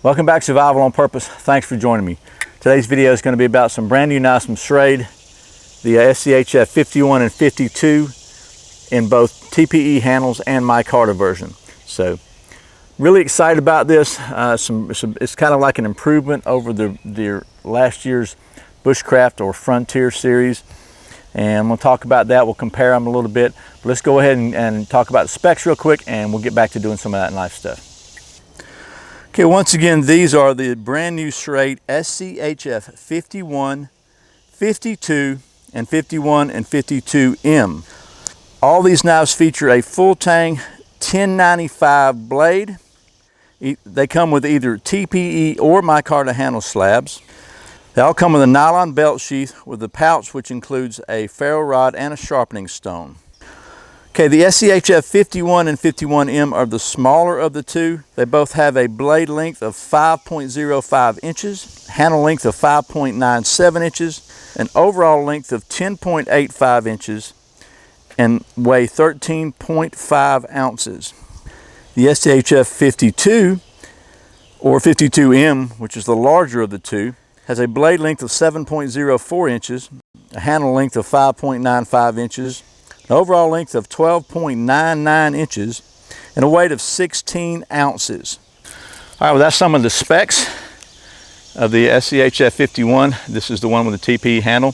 Welcome back to Survival on Purpose. Thanks for joining me. Today's video is going to be about some brand new knives from Schrade, the SCHF51 and 52 in both TPE handles and Micarta version. So really excited about this. It's kind of like an improvement over the last year's Bushcraft or Frontier series. And I'm going to talk about that. We'll compare them a little bit. But let's go ahead and talk about the specs real quick, and we'll get back to doing some of that knife stuff. Okay, once again, these are the brand new Schrade SCHF51, 52, and 51 and 52M. All these knives feature a full tang 1095 blade. They come with either TPE or Micarta handle slabs. They all come with a nylon belt sheath with a pouch which includes a ferro rod and a sharpening stone. Okay, the SCHF51 and 51M are the smaller of the two. They both have a blade length of 5.05 inches, handle length of 5.97 inches, an overall length of 10.85 inches, and weigh 13.5 ounces. The SCHF52 or 52M, which is the larger of the two, has a blade length of 7.04 inches, a handle length of 5.95 inches, an overall length of 12.99 inches, and a weight of 16 ounces. All right, well, that's some of the specs of the SCHF51. This is the one with the TPE handle.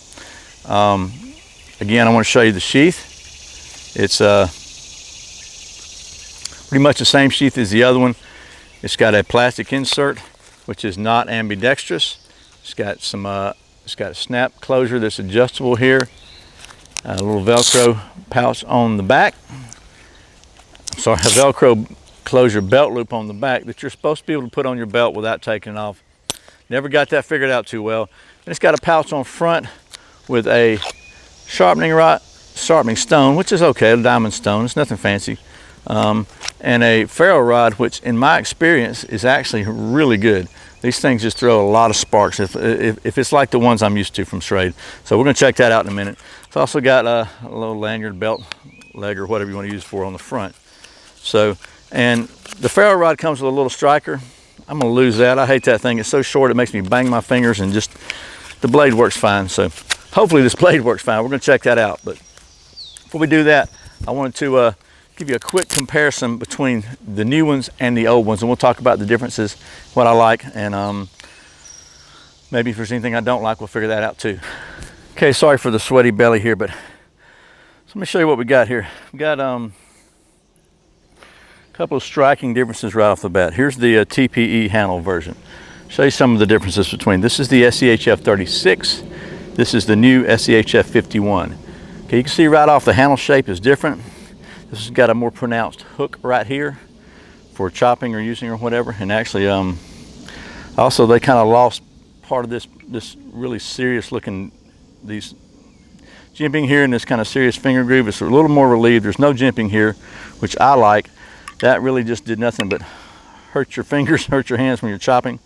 Again, I want to show you the sheath. It's pretty much the same sheath as the other one. It's got a plastic insert, which is not ambidextrous. It's got it's got a snap closure that's adjustable here. A little Velcro pouch on the back. Sorry, a Velcro closure belt loop on the back that you're supposed to be able to put on your belt without taking it off. Never got that figured out too well. And it's got a pouch on front with a sharpening stone, which is okay, a diamond stone. It's nothing fancy. And a ferro rod, which in my experience is actually really good. These things just throw a lot of sparks if it's like the ones I'm used to from Schrade. So we're going to check that out in a minute. It's also got a little lanyard, belt leg, or whatever you want to use for on the front. So, and the ferro rod comes with a little striker. I'm going to lose that. I hate that thing. It's so short it makes me bang my fingers, and just the blade works fine. So hopefully this blade works fine. We're going to check that out. But before we do that, I wanted to give you a quick comparison between the new ones and the old ones, and we'll talk about the differences, what I like, and maybe if there's anything I don't like, we'll figure that out too. Okay, sorry for the sweaty belly here, but let me show you what we got here. We got a couple of striking differences right off the bat. Here's the TPE handle version. Show you some of the differences between. This is the SCHF36. This is the new SCHF51. Okay, you can see right off the handle shape is different. This has got a more pronounced hook right here for chopping or using or whatever. And actually, also they kind of lost part of this really serious looking, these jimping here and this kind of serious finger groove. It's a little more relieved. There's no jimping here, which I like. That really just did nothing but hurt your fingers, hurt your hands when you're chopping.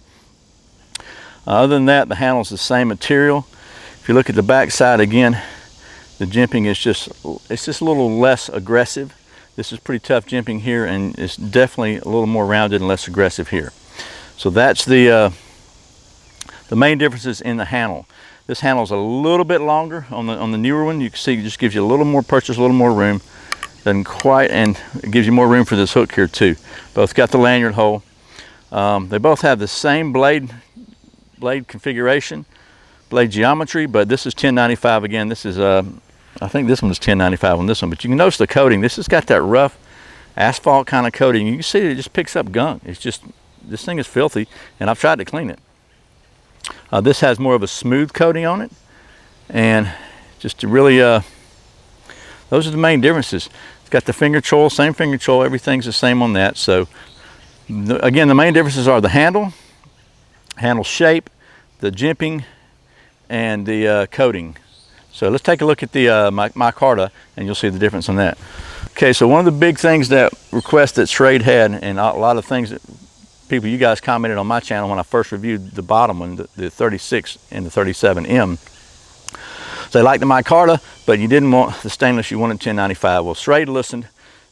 Other than that, the handle's the same material. If you look at the back side again, the jimping is just a little less aggressive. This is pretty tough jimping here, and it's definitely a little more rounded and less aggressive here. So that's the main differences in the handle. This handle is a little bit longer on the newer one. You can see it just gives you a little more purchase, a little more room. Doesn't quite, and it gives you more room for this hook here too. Both got the lanyard hole. They both have the same blade configuration, blade geometry, but this is 1095 again. This is I think this one is 1095 on this one, but you can notice the coating. This has got that rough asphalt kind of coating. You can see it just picks up gunk. It's just, this thing is filthy, and I've tried to clean it. This has more of a smooth coating on it, and just to really, those are the main differences. It's got the finger choil, same finger choil, everything's the same on that. So again, the main differences are the handle shape, the jimping, and the coating. So let's take a look at the Micarta, and you'll see the difference in that. Okay, so one of the big things that requests that Schrade had, and a lot of things that you guys commented on my channel when I first reviewed the bottom one, the 36 and the 37M. So they liked the Micarta, but you didn't want the stainless, you wanted 1095. Well, Schrade listened.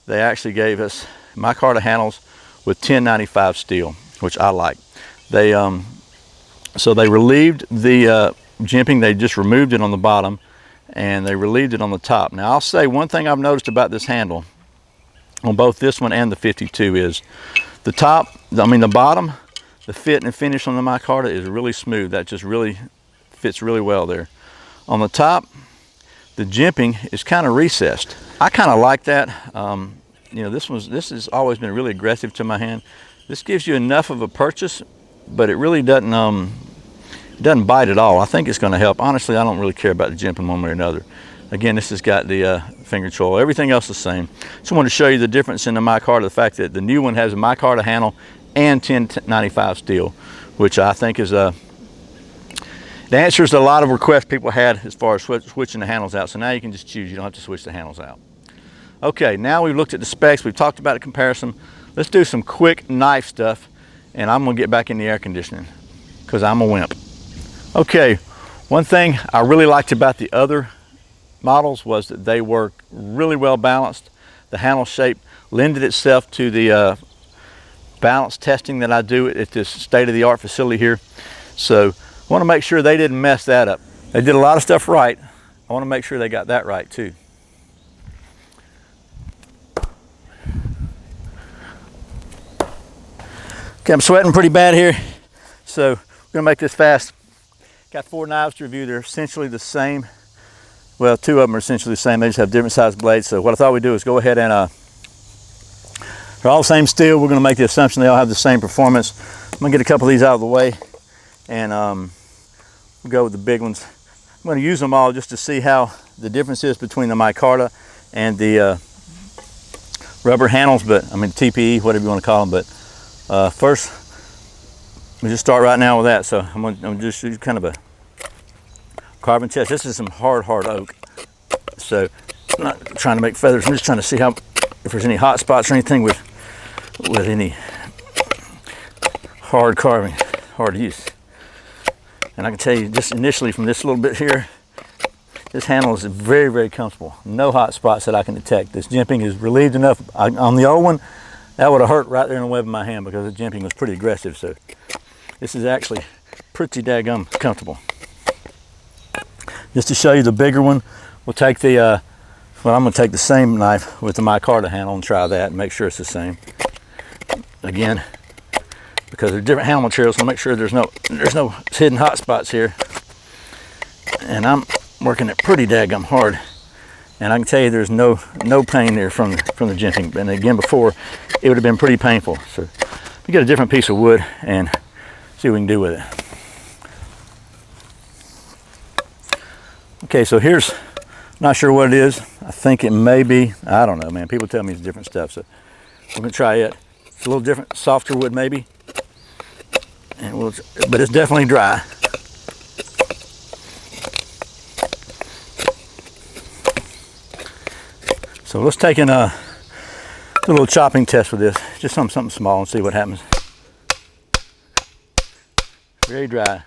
They actually gave us Micarta handles with 1095 steel, which I like. So they relieved the jimping. They just removed it on the bottom, and they relieved it on the top. Now I'll say one thing I've noticed about this handle on both this one and the 52 is the bottom, the fit and finish on the micarta is really smooth. That just really fits really well there. On the top, the jimping is kind of recessed. I kind of like that. You know, this has always been really aggressive to my hand. This gives you enough of a purchase, but it really doesn't bite at all. I think it's going to help. Honestly, I don't really care about the jimping one way or another. Again, this has got the finger choil. Everything else the same. Just wanted to show you the difference in the micarta. The fact that the new one has a micarta handle and 1095 steel, which I think is it answers a lot of requests people had as far as switching the handles out. So now you can just choose. You don't have to switch the handles out. Okay, now we've looked at the specs. We've talked about the comparison. Let's do some quick knife stuff, and I'm gonna get back in the air conditioning because I'm a wimp. Okay, one thing I really liked about the other models was that they were really well balanced. The handle shape lended itself to the balance testing that I do at this state-of-the-art facility here. So I want to make sure they didn't mess that up. They did a lot of stuff right. I want to make sure they got that right too. Okay, I'm sweating pretty bad here, so we're gonna make this fast. Got 4 knives to review. They're essentially the same. Well, 2 of them are essentially the same. They just have different sized blades. So what I thought we'd do is go ahead and they're all the same steel. We're gonna make the assumption they all have the same performance. I'm gonna get a couple of these out of the way, and we'll go with the big ones. I'm gonna use them all just to see how the difference is between the micarta and the rubber handles, but I mean TPE, whatever you want to call them. But first, we just start right now with that. So I'm gonna just use kind of a carbon test. This is some hard oak. So I'm not trying to make feathers. I'm just trying to see how, if there's any hot spots or anything with any hard carving, hard use. And I can tell you just initially from this little bit here, this handle is very comfortable. No hot spots that I can detect. This jimping is relieved enough. On the old one, that would have hurt right there in the web of my hand because the jimping was pretty aggressive. So this is actually pretty daggum comfortable. Just to show you the bigger one, we'll take the, well, I'm gonna take the same knife with the micarta handle and try that and make sure it's the same. Again, because they're different handle materials, we'll make sure there's no hidden hot spots here. And I'm working it pretty daggum hard. And I can tell you there's no pain there from the jimping. And again, before, it would have been pretty painful. So we get a different piece of wood and see what we can do with it. Okay, so here's, not sure what it is. I think it may be, I don't know, man. People tell me it's different stuff, so I'm gonna try it. It's a little different, softer wood maybe. And but it's definitely dry. So let's take do a little chopping test with this. Just something small and see what happens. Very dry.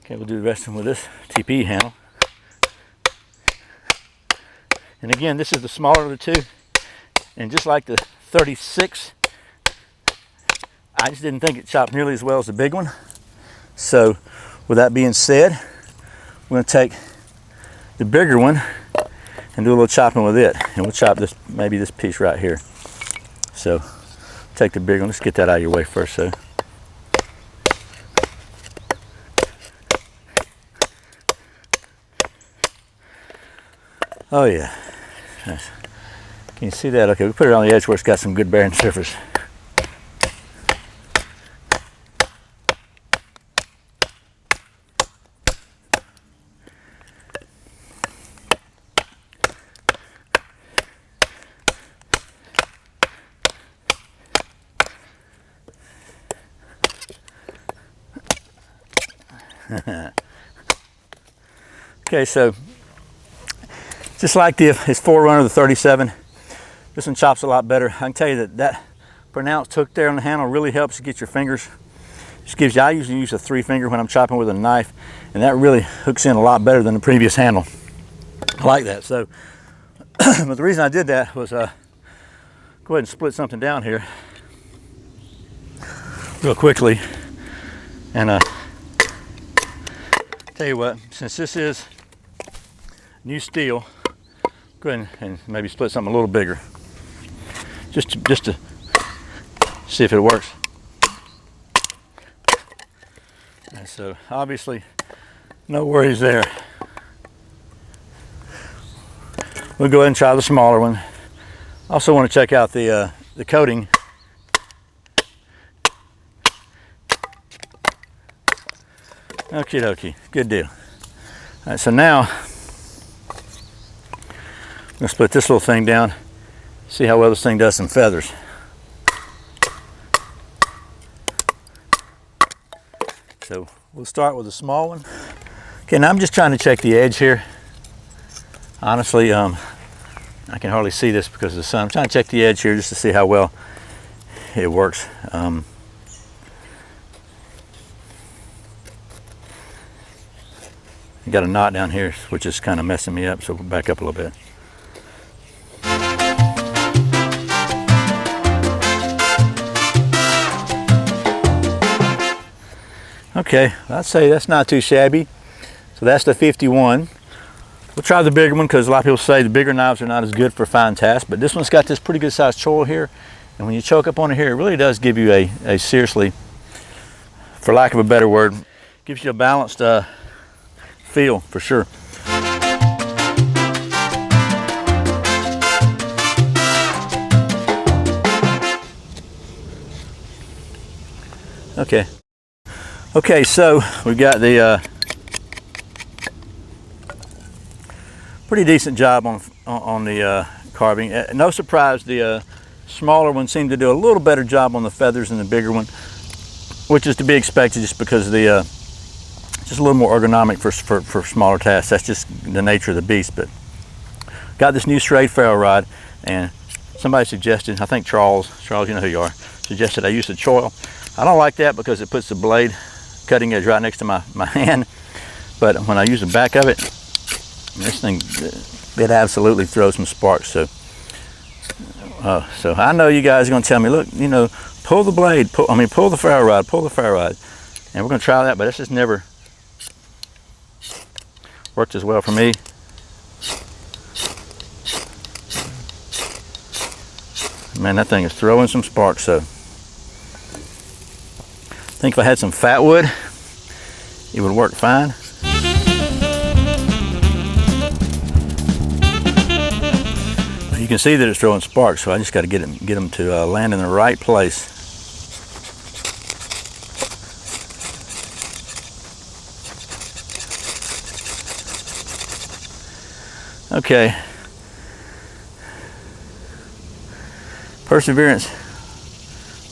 Okay, we'll do the rest of them with this TPE handle. And again, this is the smaller of the two. And just like the 36, I just didn't think it chopped nearly as well as the big one. So with that being said, we're going to take the bigger one and do a little chopping with it. And we'll chop this, maybe this piece right here. So take the bigger one. Let's get that out of your way first. So oh yeah, nice. Can you see that? Okay, we put it on the edge where it's got some good bearing surface. Okay, so just like his forerunner, the 37, this one chops a lot better. I can tell you that pronounced hook there on the handle really helps you get your fingers. Just gives you, I usually use a 3-finger when I'm chopping with a knife, and that really hooks in a lot better than the previous handle. I like that. So, but the reason I did that was Go ahead and split something down here real quickly. And tell you what, since this is new steel, go ahead and maybe split something a little bigger, just to see if it works. And so obviously no worries there. We'll go ahead and try the smaller one. Also want to check out the coating. Okie dokie, good deal. All right, so now I'm gonna split this little thing down, see how well this thing does some feathers. So we'll start with the small one. Okay, now I'm just trying to check the edge here. Honestly, I can hardly see this because of the sun. I'm trying to check the edge here just to see how well it works. I got a knot down here, which is kind of messing me up, so we'll back up a little bit. Okay, I'd say that's not too shabby. So that's the 51. We'll try the bigger one because a lot of people say the bigger knives are not as good for fine tasks, but this one's got this pretty good sized choil here, and when you choke up on it here, it really does give you a seriously, for lack of a better word, gives you a balanced feel for sure. Okay, so we've got the pretty decent job on the carving. No surprise, the smaller one seemed to do a little better job on the feathers than the bigger one, which is to be expected just because of the just a little more ergonomic for smaller tasks. That's just the nature of the beast. But got this new Schrade ferrule rod, and somebody suggested, I think Charles, you know who you are, suggested I use the choil. I don't like that because it puts the blade cutting edge right next to my hand. But when I use the back of it, this thing, it absolutely throws some sparks. So I know you guys are going to tell me, look, you know, pull the blade, pull the ferrule rod, and we're going to try that. But it's just never worked as well for me. Man, that thing is throwing some sparks. So I think if I had some fat wood, it would work fine. But you can see that it's throwing sparks, so I just got to get them to land in the right place. Okay. Perseverance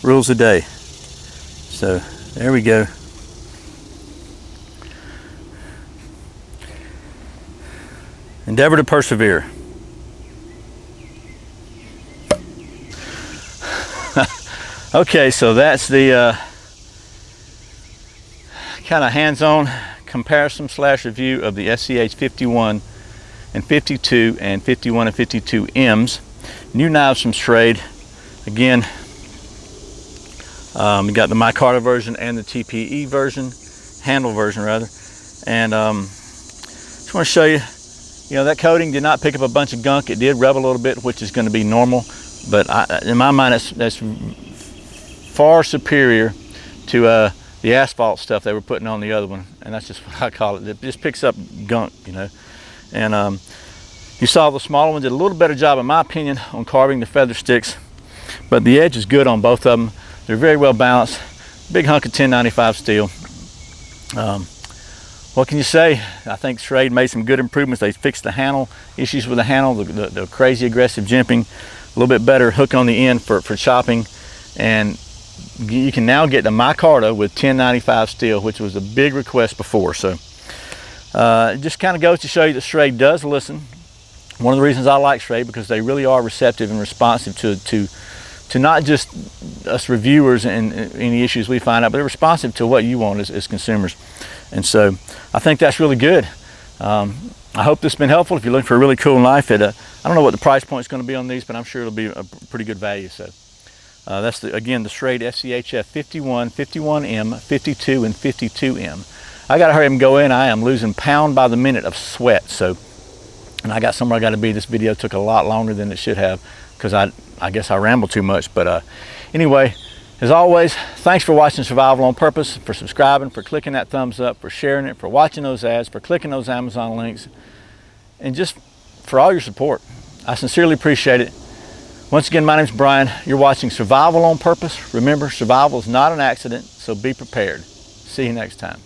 rules the day. So there we go. Endeavor to persevere. Okay, so that's the kind of hands-on comparison / review of the SCH51 and 52 and 51 and 52Ms. New knives from Schrade. Again, we got the Micarta version and the TPE version, handle version rather. And just want to show you, that coating did not pick up a bunch of gunk. It did rub a little bit, which is going to be normal. But in my mind, that's far superior to the asphalt stuff they were putting on the other one. And that's just what I call it. It just picks up gunk, And you saw the smaller one did a little better job, in my opinion, on carving the feather sticks. But the edge is good on both of them. They're very well balanced. Big hunk of 1095 steel. What can you say? I think Schrade made some good improvements. They fixed the handle, issues with the handle, the crazy aggressive jimping, a little bit better hook on the end for chopping. And you can now get the Micarta with 1095 steel, which was a big request before. So it just kind of goes to show you that Schrade does listen. One of the reasons I like Schrade, because they really are receptive and responsive to not just us reviewers and any issues we find out, but they're responsive to what you want as consumers. And so I think that's really good. I hope this has been helpful. If you're looking for a really cool knife, I don't know what the price point is going to be on these, but I'm sure it'll be a pretty good value. So that's, again, the Schrade SCHF51, 51M, 52, and 52M. I got to hurry up and go in. I am losing pound by the minute of sweat. So, and I got somewhere I got to be. This video took a lot longer than it should have because I guess I ramble too much. But anyway, as always, thanks for watching Survival on Purpose, for subscribing, for clicking that thumbs up, for sharing it, for watching those ads, for clicking those Amazon links, and just for all your support. I sincerely appreciate it. Once again, my name's Brian. You're watching Survival on Purpose. Remember, survival is not an accident, so be prepared. See you next time.